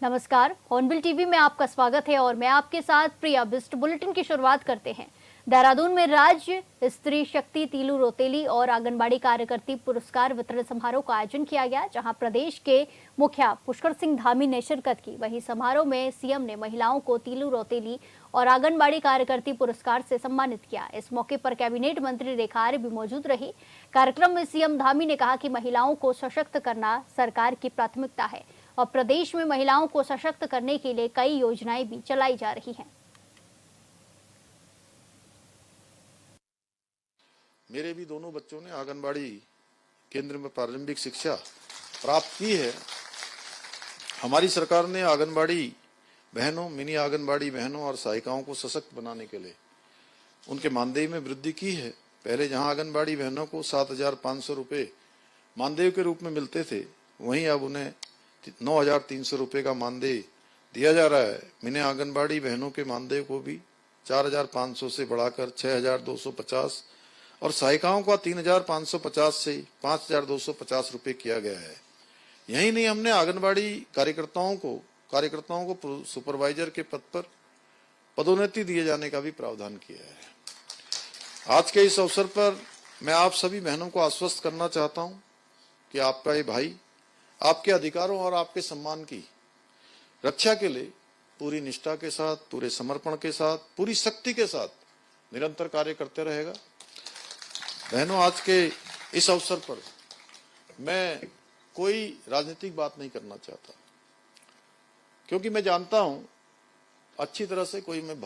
नमस्कार, hornbill TV में आपका स्वागत है और मैं आपके साथ प्रिया। बिस्ट बुलेटिन की शुरुआत करते हैं। देहरादून में राज्य स्त्री शक्ति तीलू रोतेली और आंगनबाड़ी कार्यकर्ती पुरस्कार वितरण समारोह का आयोजन किया गया, जहां प्रदेश के मुखिया पुष्कर सिंह धामी ने शिरकत की। वहीं समारोह में सीएम ने महिलाओं को तीलू रोतेली और आंगनबाड़ी कार्यकर्ती पुरस्कार से सम्मानित किया। इस मौके पर कैबिनेट मंत्री रेखा आर्य भी मौजूद रही। कार्यक्रम में सीएम धामी ने कहा कि महिलाओं को सशक्त करना सरकार की प्राथमिकता है और प्रदेश में महिलाओं को सशक्त करने के लिए कई योजनाएं भी चलाई जा रही हैं। मेरे भी दोनों बच्चों ने आंगनबाड़ी केंद्र में प्रारंभिक शिक्षा प्राप्त की है। हमारी सरकार ने आंगनबाड़ी बहनों, मिनी आंगनबाड़ी बहनों और सहायिकाओं को सशक्त बनाने के लिए उनके मानदेय में वृद्धि की है। पहले जहां आंगनबाड़ी बहनों को 7,500 रुपये मानदेय के रूप में मिलते थे, वहीं अब उन्हें 9,300 रुपये का मानदेय दिया जा रहा है। मिनी आंगनबाड़ी बहनों के मानदेय को भी 4,500 से बढ़ाकर 6,250 और सहायिकाओं का 3,550 से 5,250 रुपये किया गया है। यही नहीं, हमने आंगनबाड़ी कार्यकर्ताओं को सुपरवाइजर के पद पर पदोन्नति दिए जाने का भी प्रावधान किया है। आज के इस अवसर पर मैं आप सभी बहनों को आश्वस्त करना चाहता हूं कि आपका ये भाई आपके अधिकारों और आपके सम्मान की रक्षा के लिए पूरी निष्ठा के साथ, पूरे समर्पण के साथ, पूरी शक्ति के साथ निरंतर कार्य करते रहेगा। बहनों, आज के इस अवसर पर मैं कोई राजनीतिक बात नहीं करना चाहता, क्योंकि मैं जानता हूं अच्छी तरह से कोई मैं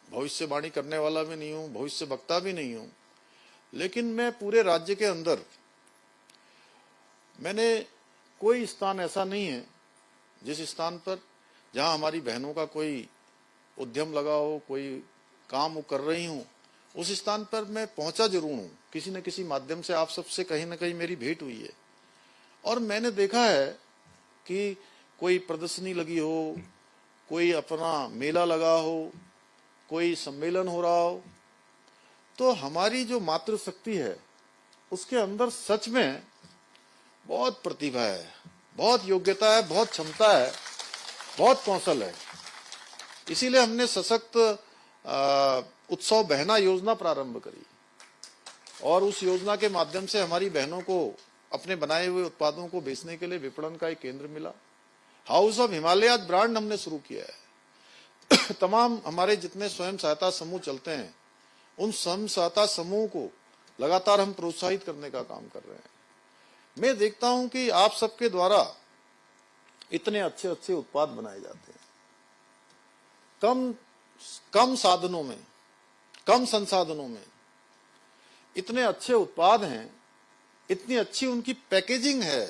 भविष्यवाणी करने वाला भी नहीं हूं, भविष्य वक्ता भी नहीं हूं। लेकिन मैं पूरे राज्य के अंदर मैंने कोई स्थान ऐसा नहीं है जिस स्थान पर जहां हमारी बहनों का कोई उद्यम लगा हो, कोई काम वो कर रही हूं, उस स्थान पर मैं पहुंचा जरूर हूं। किसी न किसी माध्यम से आप सबसे कहीं न कहीं मेरी भेंट हुई है और मैंने देखा है कि कोई प्रदर्शनी लगी हो, कोई अपना मेला लगा हो, कोई सम्मेलन हो रहा हो, तो हमारी जो मातृशक्ति है उसके अंदर सच में बहुत प्रतिभा है, बहुत योग्यता है, बहुत क्षमता है, बहुत कौशल है। इसीलिए हमने सशक्त उत्सव बहना योजना प्रारंभ करी और उस योजना के माध्यम से हमारी बहनों को अपने बनाए हुए उत्पादों को बेचने के लिए विपणन का एक केंद्र मिला। हाउस ऑफ हिमालयाज ब्रांड हमने शुरू किया है। तमाम हमारे जितने स्वयं सहायता समूह चलते हैं, उन स्वयं सहायता समूह को लगातार हम प्रोत्साहित करने का काम कर रहे हैं। मैं देखता हूं कि आप सबके द्वारा इतने अच्छे अच्छे उत्पाद बनाए जाते हैं, कम साधनों में, कम संसाधनों में इतने अच्छे उत्पाद हैं, इतनी अच्छी उनकी पैकेजिंग है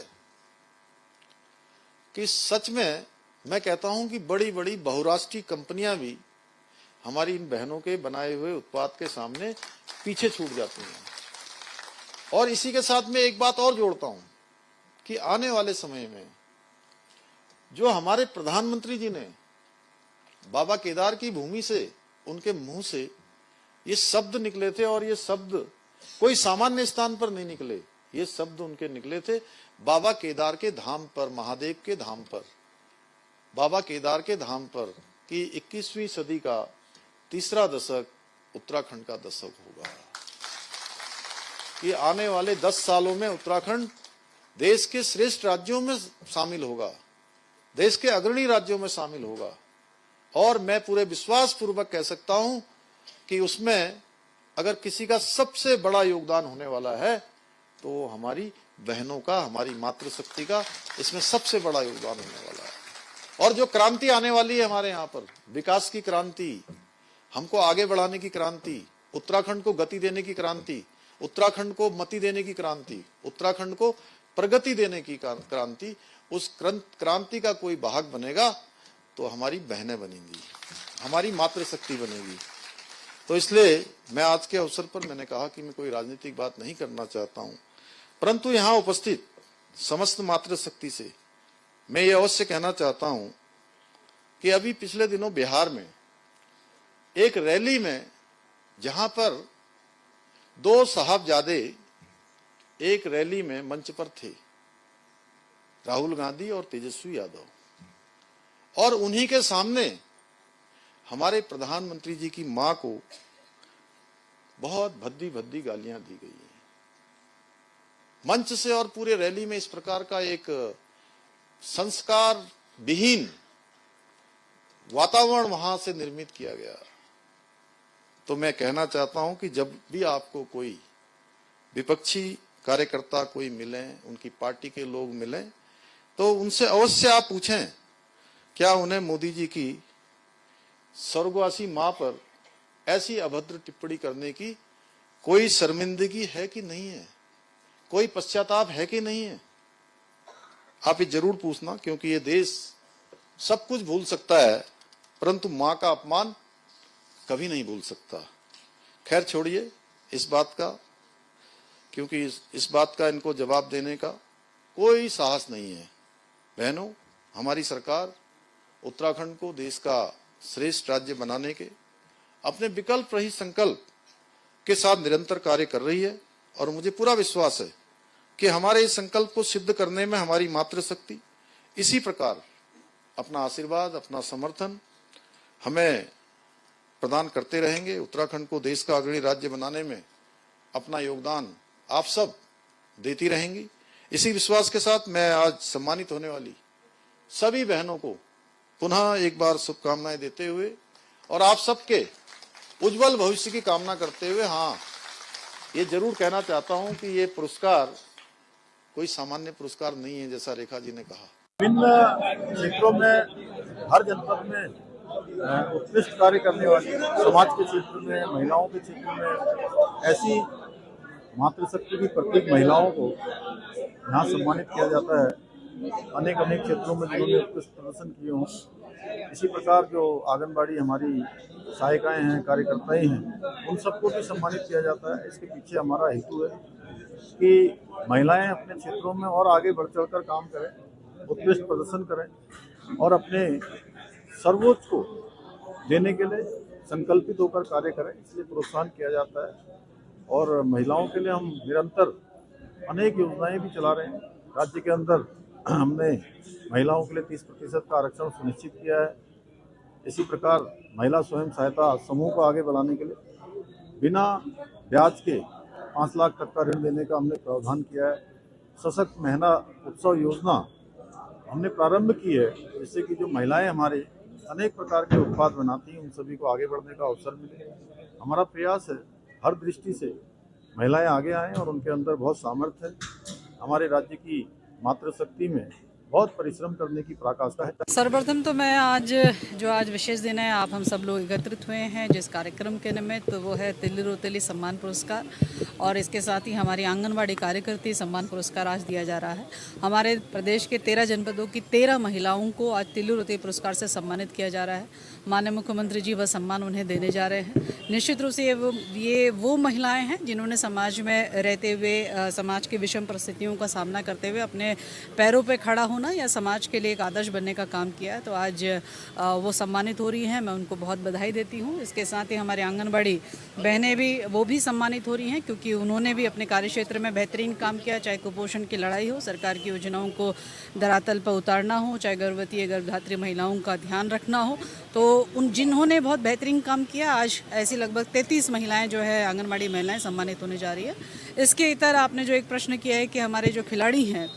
कि सच में मैं कहता हूं कि बड़ी बड़ी बहुराष्ट्रीय कंपनियां भी हमारी इन बहनों के बनाए हुए उत्पाद के सामने पीछे छूट जाती हैं। और इसी के साथ में एक बात और जोड़ता हूं कि आने वाले समय में जो हमारे प्रधानमंत्री जी ने बाबा केदार की भूमि से, उनके मुंह से ये शब्द निकले थे, और ये शब्द कोई सामान्य स्थान पर नहीं निकले, ये शब्द उनके निकले थे बाबा केदार के धाम पर, महादेव के धाम पर, बाबा केदार के धाम पर, कि 21वीं सदी का तीसरा दशक उत्तराखंड का दशक होगा। कि आने वाले 10 सालों में उत्तराखंड देश के श्रेष्ठ राज्यों में शामिल होगा, देश के अग्रणी राज्यों में शामिल होगा। और मैं पूरे विश्वास पूर्वक कह सकता हूं कि उसमें अगर किसी का सबसे बड़ा योगदान होने वाला है तो हमारी बहनों का, हमारी मातृशक्ति का इसमें सबसे बड़ा योगदान होने वाला है। और जो क्रांति आने वाली है हमारे यहाँ पर, विकास की क्रांति, हमको आगे बढ़ाने की क्रांति, उत्तराखंड को गति देने की क्रांति, उत्तराखंड को मति देने की क्रांति, उत्तराखंड को प्रगति देने की क्रांति, उस क्रांति का कोई भाग बनेगा तो हमारी बहनें बनेंगी, हमारी मातृशक्ति बनेगी। तो इसलिए मैं आज के अवसर पर मैंने कहा कि मैं कोई राजनीतिक बात नहीं करना चाहता हूं, परंतु यहां उपस्थित समस्त मातृशक्ति से मैं ये अवश्य कहना चाहता हूं कि अभी पिछले दिनों बिहार में एक रैली में, जहां पर 2 साहबजादे एक रैली में मंच पर थे, राहुल गांधी और तेजस्वी यादव, और उन्हीं के सामने हमारे प्रधानमंत्री जी की मां को बहुत भद्दी भद्दी गालियां दी गई है मंच से, और पूरे रैली में इस प्रकार का एक संस्कार विहीन वातावरण वहां से निर्मित किया गया। तो मैं कहना चाहता हूं कि जब भी आपको कोई विपक्षी कार्यकर्ता कोई मिले, उनकी पार्टी के लोग मिले, तो उनसे अवश्य आप पूछें क्या उन्हें मोदी जी की स्वर्गवासी मां पर ऐसी अभद्र टिप्पणी करने की कोई शर्मिंदगी है कि नहीं है, कोई पश्चाताप है कि नहीं है। आप ये जरूर पूछना, क्योंकि ये देश सब कुछ भूल सकता है परंतु मां का अपमान कभी नहीं भूल सकता। खैर छोड़िए इस बात का, क्योंकि इस बात का इनको जवाब देने का कोई साहस नहीं है। बहनों, हमारी सरकार उत्तराखंड को देश का श्रेष्ठ राज्य बनाने के अपने विकल्प रहित संकल्प के साथ निरंतर कार्य कर रही है, और मुझे पूरा विश्वास है कि हमारे इस संकल्प को सिद्ध करने में हमारी मातृशक्ति इसी प्रकार अपना आशीर्वाद, अपना समर्थन हमें प्रदान करते रहेंगे। उत्तराखंड को देश का अग्रणी राज्य बनाने में अपना योगदान आप सब देती रहेंगी। इसी विश्वास के साथ मैं आज सम्मानित होने वाली सभी बहनों को पुनः एक बार शुभकामनाएं देते हुए और आप सबके उज्जवल भविष्य की कामना करते हुए, हाँ, ये जरूर कहना चाहता हूं कि ये पुरस्कार कोई सामान्य पुरस्कार नहीं है, जैसा रेखा जी ने कहा। विभिन्न क्षेत्रों में, हर जनपद में उत्कृष्ट कार्य करने वाली, समाज के क्षेत्र में, महिलाओं के क्षेत्र में ऐसी मातृशक्ति की प्रत्येक महिलाओं को यहाँ सम्मानित किया जाता है। अनेक अनेक क्षेत्रों में जिन्होंने उत्कृष्ट प्रदर्शन किए हों, इसी प्रकार जो आंगनबाड़ी हमारी सहायिकाएं हैं, कार्यकर्ताएं हैं, उन सबको भी सम्मानित किया जाता है। इसके पीछे हमारा हेतु है कि महिलाएं अपने क्षेत्रों में और आगे बढ़ चढ़कर काम करें, उत्कृष्ट प्रदर्शन करें और अपने सर्वोच्च को देने के लिए संकल्पित होकर कार्य करें, इसलिए प्रोत्साहन किया जाता है। और महिलाओं के लिए हम निरंतर अनेक योजनाएं भी चला रहे हैं। राज्य के अंदर हमने महिलाओं के लिए 30% का आरक्षण सुनिश्चित किया है। इसी प्रकार महिला स्वयं सहायता समूह को आगे बढ़ाने के लिए बिना ब्याज के 5 लाख तक का ऋण देने का हमने प्रावधान किया है। सशक्त महिला उत्सव योजना हमने प्रारंभ की है, जिससे कि जो महिलाएं हमारे अनेक प्रकार के उत्पाद बनाती हैं, उन सभी को आगे बढ़ने का अवसर मिले। हमारा प्रयास है हर दृष्टि से महिलाएं आगे आएं और उनके अंदर बहुत सामर्थ्य है। हमारे राज्य की मातृशक्ति में बहुत परिश्रम करने की पराकाष्ठा है। सर्वप्रथम तो मैं आज विशेष दिन है, आप हम सब लोग एकत्रित हुए हैं जिस कार्यक्रम के निमित्त, तो वो है तिल्लू रोतेली सम्मान पुरस्कार, और इसके साथ ही हमारी आंगनबाड़ी कार्यकर्ती सम्मान पुरस्कार आज दिया जा रहा है। हमारे प्रदेश के 13 जनपदों की 13 महिलाओं को आज तिल्लू रोतेली पुरस्कार से सम्मानित किया जा रहा है। माननीय मुख्यमंत्री जी वह सम्मान उन्हें देने जा रहे हैं। निश्चित रूप से ये वो महिलाएं हैं जिन्होंने समाज में रहते हुए, समाज की विषम परिस्थितियों का सामना करते हुए अपने पैरों पर खड़ा होना या समाज के लिए एक आदर्श बनने का काम किया है। तो आज वो सम्मानित हो रही हैं, मैं उनको बहुत बधाई देती हूँ। इसके साथ ही हमारे आंगनबाड़ी बहनें भी, वो भी सम्मानित हो रही हैं, क्योंकि उन्होंने भी अपने कार्यक्षेत्र में बेहतरीन काम किया। चाहे कुपोषण की लड़ाई हो, सरकार की योजनाओं को धरातल पर उतारना हो, चाहे गर्भवती या गर्भधात्री महिलाओं का ध्यान रखना हो, तो जिन्होंने बहुत बेहतरीन काम किया, आज ऐसी लगभग 33 महिलाएं जो है आंगनबाड़ी महिलाएं सम्मानित होने जा रही है। इसके इतर आपने जो एक प्रश्न किया है कि हमारे जो खिलाड़ी हैं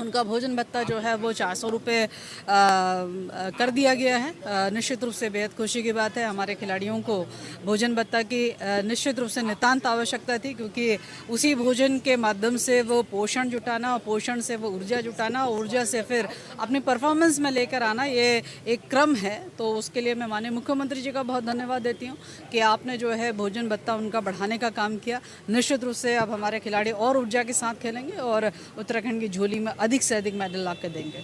उनका भोजन भत्ता जो है वो 400 रुपये कर दिया गया है। निश्चित रूप से बेहद खुशी की बात है। हमारे खिलाड़ियों को भोजन भत्ता की निश्चित रूप से नितांत आवश्यकता थी, क्योंकि उसी भोजन के माध्यम से वो पोषण जुटाना, और पोषण से वो ऊर्जा जुटाना, और ऊर्जा से फिर अपनी परफॉर्मेंस में लेकर आना, ये एक क्रम है। तो उसके लिए मैं माननीय मुख्यमंत्री जी का बहुत धन्यवाद देती हूँ कि आपने जो है भोजन भत्ता उनका बढ़ाने का काम किया। निश्चित रूप से अब हमारे खिलाड़ी और ऊर्जा के साथ खेलेंगे और उत्तराखंड की झोली में अधिक से अधिक मेडल ला कर देंगे।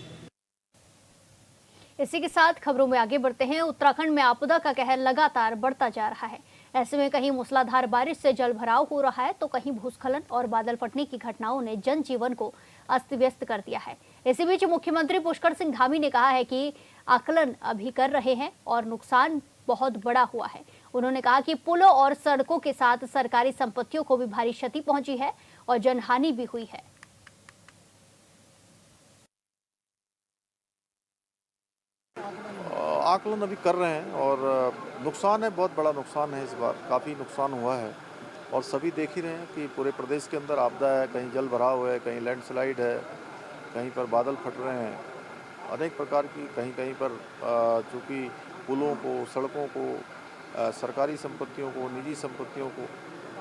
इसी के साथ खबरों में आगे बढ़ते हैं। उत्तराखंड में आपदा का कहर लगातार बढ़ता जा रहा है। ऐसे में कहीं मूसलाधार बारिश से जल भराव हो रहा है, तो कहीं भूस्खलन और बादल फटने की घटनाओं ने जनजीवन को अस्त व्यस्त कर दिया है। इसी बीच मुख्यमंत्री पुष्कर सिंह धामी ने कहा है कि आकलन अभी कर रहे हैं और नुकसान बहुत बड़ा हुआ है। उन्होंने कहा कि पुलों और सड़कों के साथ सरकारी संपत्तियों को भी भारी क्षति पहुंची है और जनहानि भी हुई है। आकलन अभी कर रहे हैं और नुकसान है, बहुत बड़ा नुकसान है, इस बार काफ़ी नुकसान हुआ है और सभी देख ही रहे हैं कि पूरे प्रदेश के अंदर आपदा है, कहीं जल भराव है, कहीं लैंडस्लाइड है, कहीं पर बादल फट रहे हैं, अनेक प्रकार की कहीं कहीं पर चूँकि पुलों को, सड़कों को, सरकारी संपत्तियों को, निजी संपत्तियों को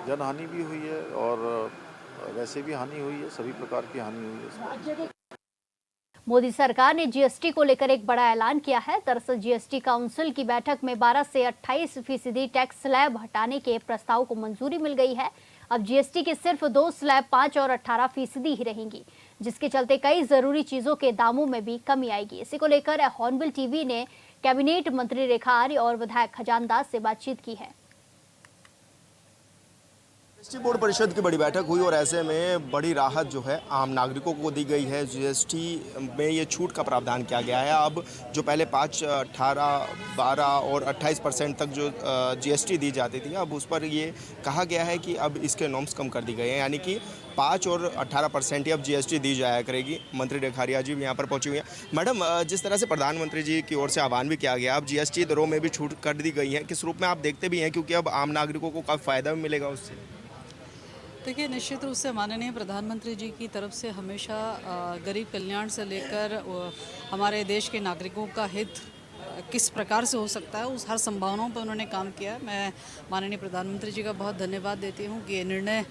जनहानि भी हुई है और वैसे भी हानि हुई है, सभी प्रकार की हानि हुई है। मोदी सरकार ने जीएसटी को लेकर एक बड़ा ऐलान किया है। दरअसल जीएसटी काउंसिल की बैठक में 12 से 28% टैक्स स्लैब हटाने के प्रस्ताव को मंजूरी मिल गई है। अब जीएसटी के सिर्फ 2 स्लैब 5 और 18% ही रहेंगी, जिसके चलते कई जरूरी चीजों के दामों में भी कमी आएगी। इसी को लेकर हॉर्नबिल टीवी ने कैबिनेट मंत्री रेखा आर्य और विधायक खजान दास से बातचीत की है। जीएसटी बोर्ड परिषद की बड़ी बैठक हुई और ऐसे में बड़ी राहत जो है आम नागरिकों को दी गई है। जीएसटी में ये छूट का प्रावधान किया गया है। अब जो पहले 5, 18, 12 और 28% तक जो जीएसटी दी जाती थी, अब उस पर ये कहा गया है कि अब इसके नॉर्म्स कम कर दी गए हैं, यानी कि 5 और 18% ही अब जीएसटी दी जाया करेगी। मंत्री रेखा आर्य जी भी यहाँ पर पहुँची हुई हैं। मैडम, जिस तरह से प्रधानमंत्री जी की ओर से आह्वान भी किया गया, अब जीएसटी दरों में भी छूट कर दी गई है, किस रूप में आप देखते भी हैं, क्योंकि अब आम नागरिकों को काफ़ी फायदा भी मिलेगा उससे? देखिए, निश्चित रूप से माननीय प्रधानमंत्री जी की तरफ से हमेशा गरीब कल्याण से लेकर हमारे देश के नागरिकों का हित किस प्रकार से हो सकता है, उस हर संभावनाओं पर उन्होंने काम किया है। मैं माननीय प्रधानमंत्री जी का बहुत धन्यवाद देती हूँ कि ये निर्णय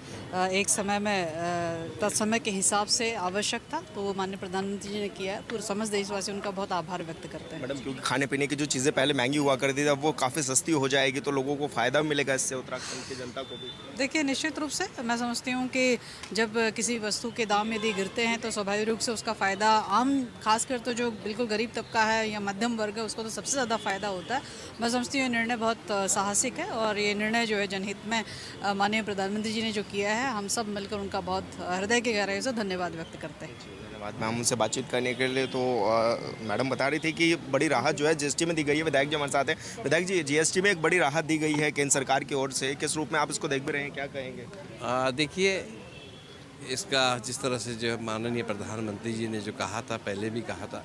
एक समय में तत्समय के हिसाब से आवश्यक था, तो वो माननीय प्रधानमंत्री जी ने किया है। तो समस्त देशवासी उनका बहुत आभार व्यक्त करते हैं। मैडम, क्योंकि खाने पीने की जो चीज़ें पहले महंगी हुआ करती थी, अब वो काफ़ी सस्ती हो जाएगी, तो लोगों को फ़ायदा मिलेगा इससे, उत्तराखंड की जनता को भी। देखिए, निश्चित रूप से मैं समझती हूँ कि जब किसी वस्तु के दाम यदि गिरते हैं तो स्वाभाविक रूप से उसका फ़ायदा आम, खासकर तो जो बिल्कुल गरीब तबका है या मध्यम वर्ग है, उसको तो सबसे ज़्यादा फ़ायदा होता है। मैं समझती हूँ ये निर्णय बहुत साहसिक है और ये निर्णय जो है जनहित में माननीय प्रधानमंत्री जी ने जो किया है, हम सब मिलकर उनका बहुत हृदय की गहराई से धन्यवाद व्यक्त करते हैं। धन्यवाद मैम, उनसे बातचीत करने के लिए। तो मैडम बता रही थी कि बड़ी राहत जो है जीएसटी में दी गई है। विधायक जी हमारे साथ हैं। विधायक जी, जीएसटी में एक बड़ी राहत दी गई है केंद्र सरकार की ओर से, किस रूप में आप इसको देख भी रहे हैं, क्या कहेंगे? देखिए, इसका जिस तरह से जो माननीय प्रधानमंत्री जी ने जो कहा था, पहले भी कहा था,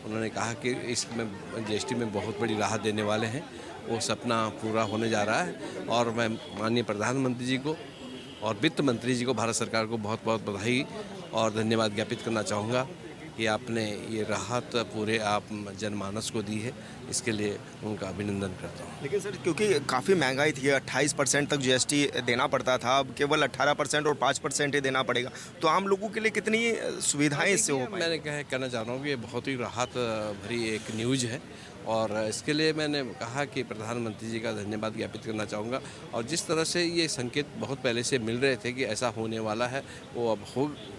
उन्होंने कहा कि इसमें जीएसटी में बहुत बड़ी राहत देने वाले हैं, वो सपना पूरा होने जा रहा है। और मैं माननीय प्रधानमंत्री जी को और वित्त मंत्री जी को, भारत सरकार को बहुत बहुत बधाई और धन्यवाद ज्ञापित करना चाहूँगा कि आपने ये राहत पूरे आप जनमानस को दी है, इसके लिए उनका अभिनंदन करता हूँ। लेकिन सर, क्योंकि काफ़ी महंगाई थी, 28% तक जीएसटी देना पड़ता था, अब केवल 18% और 5% ही देना पड़ेगा, तो आम लोगों के लिए कितनी सुविधाएं इससे हो पाएंगी? मैंने कहना चाह रहा हूँ कि ये बहुत ही राहत भरी एक न्यूज़ है और इसके लिए मैंने कहा कि प्रधानमंत्री जी का धन्यवाद ज्ञापित करना चाहूँगा। और जिस तरह से ये संकेत बहुत पहले से मिल रहे थे कि ऐसा होने वाला है, वो अब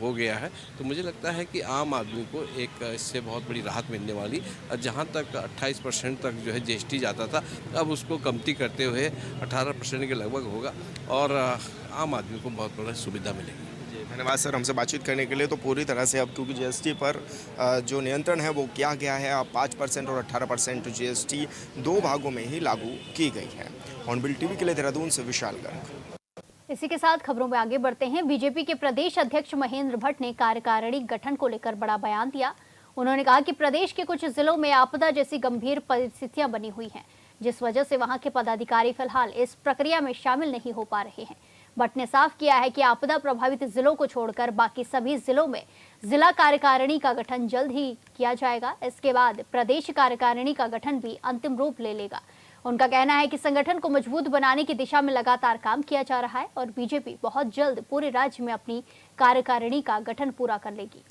हो गया है, तो मुझे लगता है कि आम आदमी को एक इससे बहुत बड़ी राहत मिलने वाली। और जहाँ तक 28% तक जो है जीएसटी जाता था, अब उसको कमती करते हुए 18% के लगभग होगा और आम आदमी को बहुत बड़ी सुविधा मिलेगी। धन्यवाद सर, हमसे बातचीत करने के लिए। तो पूरी तरह से अब क्योंकि जीएसटी पर जो नियंत्रण है वो किया गया है, अब 5% और 18% जीएसटी 2 भागों में ही लागू की गई है। हॉर्नबिल टीवी के लिए देहरादून से विशाल गर्ग। इसी के साथ खबरों में आगे बढ़ते हैं। बीजेपी के प्रदेश अध्यक्ष महेंद्र भट्ट ने कार्यकारिणी गठन को लेकर बड़ा बयान दिया। उन्होंने कहा कि प्रदेश के कुछ जिलों में आपदा जैसी गंभीर परिस्थितियां बनी हुई हैं, जिस वजह से वहां के पदाधिकारी फिलहाल इस प्रक्रिया में शामिल नहीं हो पा रहे हैं। भट्ट ने साफ किया है कि आपदा प्रभावित जिलों को छोड़कर बाकी सभी जिलों में जिला कार्यकारिणी का गठन जल्द ही किया जाएगा। इसके बाद प्रदेश कार्यकारिणी का गठन भी अंतिम रूप ले लेगा। उनका कहना है कि संगठन को मजबूत बनाने की दिशा में लगातार काम किया जा रहा है और बीजेपी बहुत जल्द पूरे राज्य में अपनी कार्यकारिणी का गठन पूरा कर लेगी।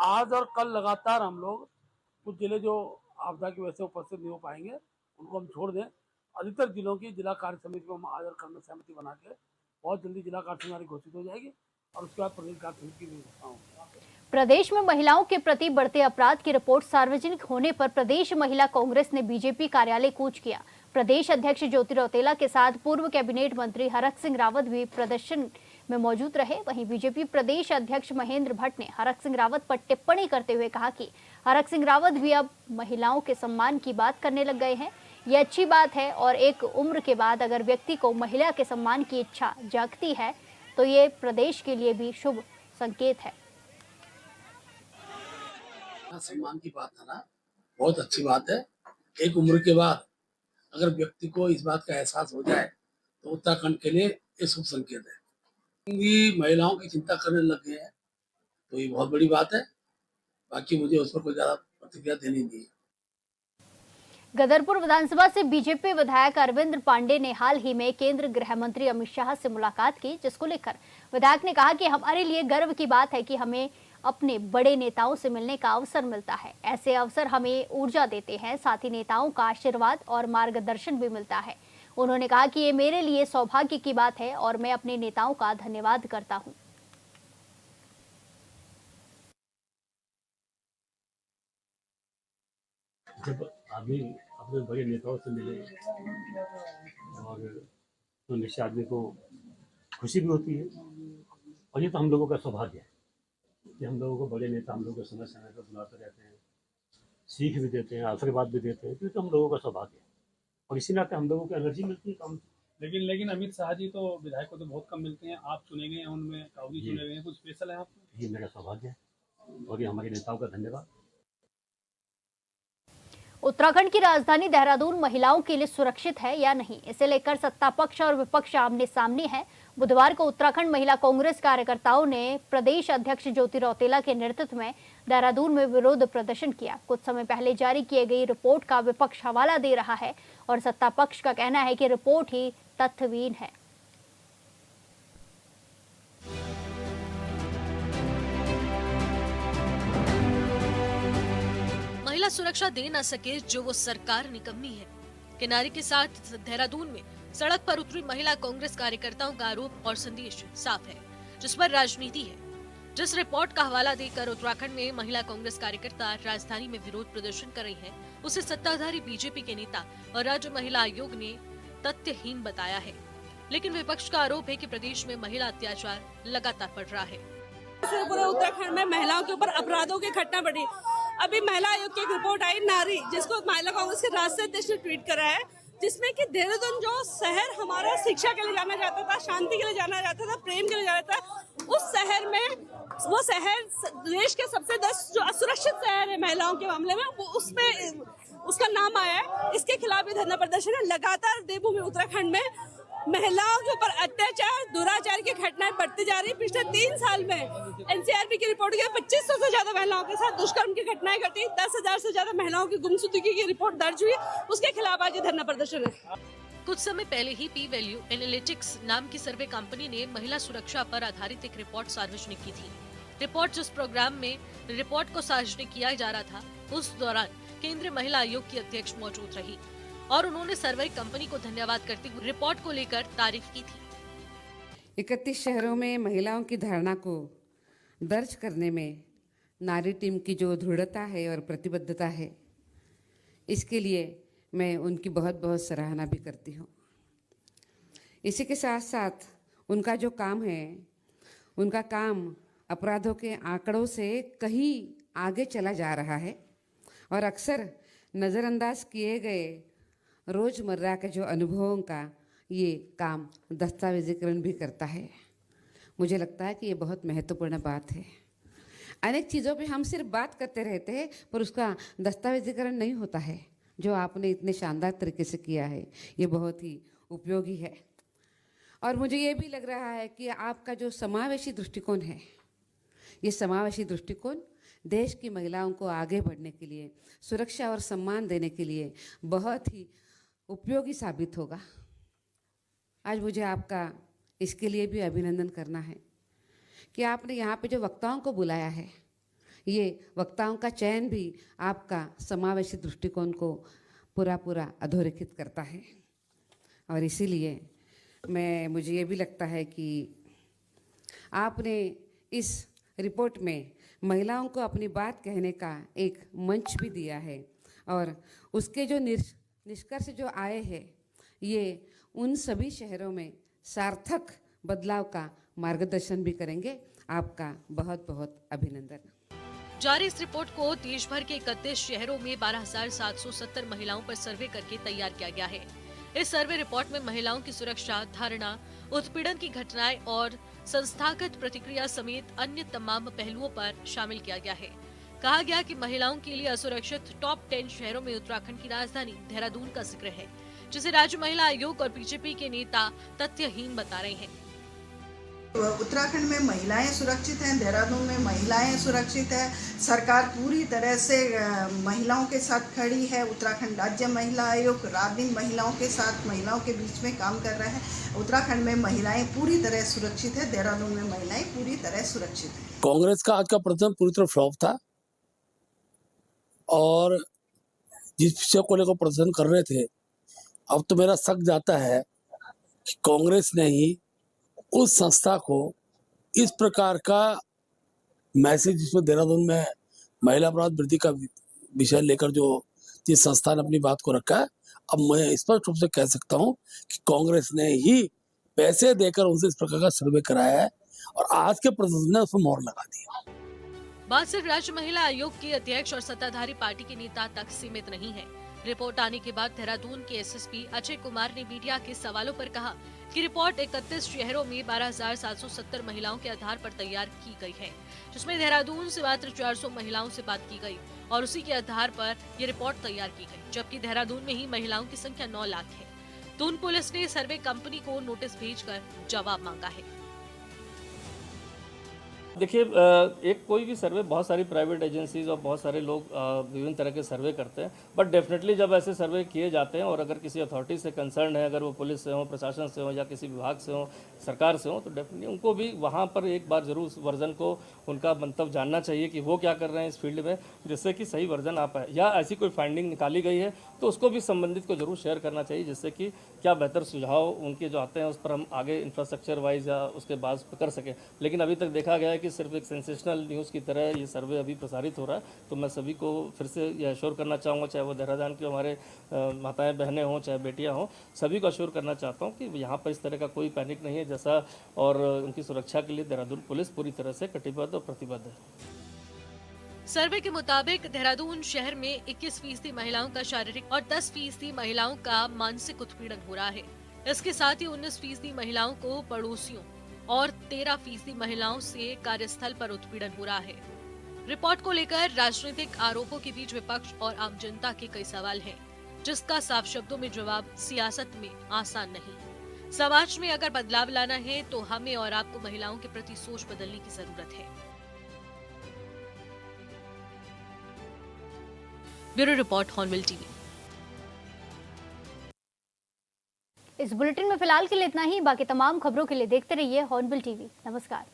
आज और कल लगातार हम लोग कुछ जिले जो आपदा की वजह से उपस्थित नहीं हो पाएंगे उनको हम छोड़ दें। अधिकतर जिलों की जिला कार्य समिति को हम आज और कल में सहमति बना के बहुत जल्दी जिला कार्य समिति घोषित हो जाएगी और उसके बाद प्रदेश कार्य समिति की भी घोषणा होगी। प्रदेश में महिलाओं के प्रति बढ़ते अपराध की रिपोर्ट सार्वजनिक होने पर प्रदेश महिला कांग्रेस ने बीजेपी कार्यालय कूच किया। प्रदेश अध्यक्ष ज्योति रौतेला के साथ पूर्व कैबिनेट मंत्री हरक सिंह रावत भी प्रदर्शन में मौजूद रहे। वहीं बीजेपी प्रदेश अध्यक्ष महेंद्र भट्ट ने हरक सिंह रावत पर टिप्पणी करते हुए कहा कि हरक सिंह रावत भी अब महिलाओं के सम्मान की बात करने लग गए हैं। ये अच्छी बात है और एक उम्र के बाद अगर व्यक्ति को महिला के सम्मान की इच्छा जागती है तो ये प्रदेश के लिए भी शुभ संकेत है। सम्मान की बात है ना, बहुत अच्छी बात है। एक उम्र के बाद अगर व्यक्ति को इस बात का एहसास हो जाए तो उत्तराखंड के लिए ये शुभ संकेत है। ये महिलाओं की चिंता करने लग गए हैं तो ये बहुत बड़ी बात है। बाकी मुझे उस पर कोई ज्यादा प्रतिक्रिया देनी नहीं है। गदरपुर विधानसभा से बीजेपी विधायक अरविंद पांडे ने हाल ही में केंद्रीय गृह मंत्री अमित शाह से मुलाकात की, जिसको लेकर विधायक ने कहा कि हमारे लिए गर्व की बात है कि हमें अपने बड़े नेताओं से मिलने का अवसर मिलता है। ऐसे अवसर हमें ऊर्जा देते हैं, साथ ही नेताओं का आशीर्वाद और मार्गदर्शन भी मिलता है। उन्होंने कहा कि ये मेरे लिए सौभाग्य की बात है और मैं अपने नेताओं का धन्यवाद करता हूँ। जब आदमी अपने बड़े नेताओं से मिले और तो निश्चय आदमी को खुशी भी होती है। और ये तो हम लोगों का सौभाग्य है कि हम लोगों को बड़े नेता हम लोग को समय समय पर बुलाते रहते हैं, सीख भी देते हैं, आशीर्वाद भी देते हैं। तो हम लोगों का सौभाग्य है और इसी नाते हम लोगों को एनर्जी मिलती है काम। लेकिन अमित शाह जी तो विधायक को तो बहुत कम मिलते हैं। आप चुने गए हैं, उनमें काउगी चुने गए हैं, कुछ स्पेशल है आपको? ये मेरा सौभाग्य है और ये हमारे नेताओं का धन्यवाद। उत्तराखंड की राजधानी देहरादून महिलाओं के लिए सुरक्षित है या नहीं, इसे लेकर सत्ता पक्ष और विपक्ष आमने सामने है। बुधवार को उत्तराखंड महिला कांग्रेस कार्यकर्ताओं ने प्रदेश अध्यक्ष ज्योति रौतेला के नेतृत्व में देहरादून में विरोध प्रदर्शन किया। कुछ समय पहले जारी की गई रिपोर्ट का विपक्ष हवाला दे रहा है और सत्ता पक्ष का कहना है कि रिपोर्ट ही तथ्यहीन है। महिला सुरक्षा दे न सके जो वो सरकार निकम्मी है के नारे के साथ देहरादून में सड़क पर उतरी महिला कांग्रेस कार्यकर्ताओं का आरोप और संदेश साफ है, जिस पर राजनीति है। जिस रिपोर्ट का हवाला देकर उत्तराखंड में महिला कांग्रेस कार्यकर्ता राजधानी में विरोध प्रदर्शन कर रही हैं, उसे सत्ताधारी बीजेपी के नेता और राज्य महिला आयोग ने तथ्यहीन बताया है। लेकिन विपक्ष का आरोप है कि प्रदेश में महिला अत्याचार लगातार बढ़ रहा है। पूरे उत्तराखंड में महिलाओं के ऊपर अपराधों की घटना बढ़ी। अभी महिला आयोग की एक रिपोर्ट आई नारी, जिसको महिला कांग्रेस के राष्ट्रीय अध्यक्ष ने ट्वीट करा है, जिसमें कि देहरादून जो शहर हमारा शिक्षा के लिए जाना जाता था, शांति के लिए जाना जाता था, प्रेम के लिए जाना जाता था, उस शहर में वो शहर देश के सबसे 10 जो असुरक्षित शहर है महिलाओं के मामले में, वो उसमें उसका नाम आया है। इसके खिलाफ भी धरना प्रदर्शन है। लगातार देवभूमि उत्तराखंड में महिलाओं के ऊपर अत्याचार, दुराचार की घटनाएं बढ़ती जा रही। पिछले 3 साल में एनसीआरबी की रिपोर्ट के 2500 से ज्यादा महिलाओं के साथ दुष्कर्म की घटनाएं घटी। 10,000 से ज्यादा महिलाओं की गुमशुदगी की रिपोर्ट दर्ज हुई। उसके खिलाफ आज धरना प्रदर्शन है। कुछ समय पहले ही पी वैल्यू एनालिटिक्स नाम की सर्वे कंपनी ने महिला सुरक्षा पर आधारित एक रिपोर्ट सार्वजनिक की थी। रिपोर्ट जिस प्रोग्राम में रिपोर्ट को सार्वजनिक किया जा रहा था, उस दौरान केंद्रीय महिला आयोग की अध्यक्ष मौजूद रही और उन्होंने सर्वे कंपनी को धन्यवाद करते हुए रिपोर्ट को लेकर तारीफ की थी। 31 शहरों में महिलाओं की धारणा को दर्ज करने में नारी टीम की जो दृढ़ता है और प्रतिबद्धता है, इसके लिए मैं उनकी बहुत बहुत सराहना भी करती हूँ। इसी के साथ साथ उनका जो काम है, उनका काम अपराधों के आंकड़ों से कहीं आगे चला जा रहा है और अक्सर नज़रअंदाज किए गए रोज़मर्रा के जो अनुभवों का ये काम दस्तावेजीकरण भी करता है। मुझे लगता है कि ये बहुत महत्वपूर्ण बात है। अनेक चीज़ों पे हम सिर्फ बात करते रहते हैं पर उसका दस्तावेजीकरण नहीं होता है, जो आपने इतने शानदार तरीके से किया है। ये बहुत ही उपयोगी है और मुझे ये भी लग रहा है कि आपका जो समावेशी दृष्टिकोण है, ये समावेशी दृष्टिकोण देश की महिलाओं को आगे बढ़ने के लिए, सुरक्षा और सम्मान देने के लिए बहुत ही उपयोगी साबित होगा। आज मुझे आपका इसके लिए भी अभिनंदन करना है कि आपने यहाँ पे जो वक्ताओं को बुलाया है, ये वक्ताओं का चयन भी आपका समावेशी दृष्टिकोण को पूरा अधोरेखित करता है। और इसीलिए मुझे ये भी लगता है कि आपने इस रिपोर्ट में महिलाओं को अपनी बात कहने का एक मंच भी दिया है और उसके जो निष्कर्ष जो आए हैं, ये उन सभी शहरों में सार्थक बदलाव का मार्गदर्शन भी करेंगे। आपका बहुत बहुत अभिनंदन। जारी इस रिपोर्ट को देश भर के 31 शहरों में 12,770 महिलाओं पर सर्वे करके तैयार किया गया है। इस सर्वे रिपोर्ट में महिलाओं की सुरक्षा, धारणा, उत्पीड़न की घटनाएं और संस्थागत प्रतिक्रिया समेत अन्य तमाम पहलुओं पर शामिल किया गया है। कहा गया कि महिलाओं के लिए असुरक्षित टॉप 10 शहरों में उत्तराखंड की राजधानी देहरादून का जिक्र है, जिसे राज्य महिला आयोग और बीजेपी के नेता तथ्यहीन बता रहे हैं। उत्तराखंड में महिलाएं सुरक्षित हैं, देहरादून में महिलाएं सुरक्षित है। सरकार पूरी तरह से महिलाओं के साथ खड़ी है। उत्तराखंड राज्य महिला आयोग रात दिन महिलाओं के साथ, महिलाओं के बीच में काम कर रहा है। उत्तराखंड में महिलाएं पूरी तरह सुरक्षित है, देहरादून में महिलाएं पूरी तरह सुरक्षित है। कांग्रेस का आज का प्रदर्शन पूरी तरह फ्लॉप था और जिस विषय को लेकर प्रदर्शन कर रहे थे, अब तो मेरा शक जाता है कि कांग्रेस ने ही उस संस्था को इस प्रकार का मैसेज, जिसमें देहरादून में महिला अपराध वृद्धि का विषय लेकर जो जिस संस्था ने अपनी बात को रखा है, अब मैं स्पष्ट रूप से कह सकता हूं कि कांग्रेस ने ही पैसे देकर उनसे इस प्रकार का सर्वे कराया है और आज के प्रदर्शन ने उस पर मोहर लगा दी। बात सिर्फ राज्य महिला आयोग के अध्यक्ष और सत्ताधारी पार्टी के नेता तक सीमित नहीं है। रिपोर्ट आने के बाद देहरादून के एसएसपी अजय कुमार ने मीडिया के सवालों पर कहा कि रिपोर्ट 31 शहरों में 12,770 महिलाओं के आधार पर तैयार की गई है, जिसमें देहरादून से मात्र 400 महिलाओं से बात की गई और उसी के आधार पर ये रिपोर्ट तैयार की गई, जबकि देहरादून में ही महिलाओं की संख्या 9 लाख है। दून पुलिस ने सर्वे कंपनी को नोटिस भेजकर जवाब मांगा है। देखिए, एक कोई भी सर्वे, बहुत सारी प्राइवेट एजेंसीज और बहुत सारे लोग विभिन्न तरह के सर्वे करते हैं, बट डेफिनेटली जब ऐसे सर्वे किए जाते हैं और अगर किसी अथॉरिटी से कंसर्न है, अगर वो पुलिस से हो, प्रशासन से हो या किसी विभाग से हो, सरकार से हो, तो डेफिनेटली उनको भी वहाँ पर एक बार जरूर उस वर्जन को, उनका मंतव्य जानना चाहिए कि वो क्या कर रहे हैं इस फील्ड में, जिससे कि सही वर्जन आ पाए। या ऐसी कोई फाइंडिंग निकाली गई है तो उसको भी संबंधित को जरूर शेयर करना चाहिए, जिससे कि क्या बेहतर सुझाव उनके जो आते हैं उस पर हम आगे इंफ्रास्ट्रक्चर वाइज या उसके बाद कर सकें। लेकिन अभी तक देखा गया है कि सिर्फ एक सेंसेशनल न्यूज़ की तरह ये सर्वे अभी प्रसारित हो रहा है। तो मैं सभी को फिर से ये अश्योर करना चाहूँगा, चाहे वो देहरादून के हमारे माताएं बहनें हों, चाहे बेटियां हों, सभी को अश्योर करना चाहता हूँ कि यहाँ पर इस तरह का कोई पैनिक नहीं है जैसा, और उनकी सुरक्षा के लिए देहरादून पुलिस पूरी तरह से कटिबद्ध और प्रतिबद्ध है। सर्वे के मुताबिक देहरादून शहर में 21% महिलाओं का शारीरिक और 10% महिलाओं का मानसिक उत्पीड़न हो रहा है। इसके साथ ही 19% महिलाओं को पड़ोसियों और 13% महिलाओं से कार्यस्थल पर उत्पीड़न हो रहा है। रिपोर्ट को लेकर राजनीतिक आरोपों के बीच विपक्ष और आम जनता के कई सवाल हैं, जिसका साफ शब्दों में जवाब सियासत में आसान नहीं। समाज में अगर बदलाव लाना है तो हमें और आपको महिलाओं के प्रति सोच बदलने की जरूरत है। Bureau report, hornbill TV. इस बुलेटिन में फिलहाल के लिए इतना ही। बाकी तमाम खबरों के लिए देखते रहिए हॉर्नबिल टीवी। नमस्कार।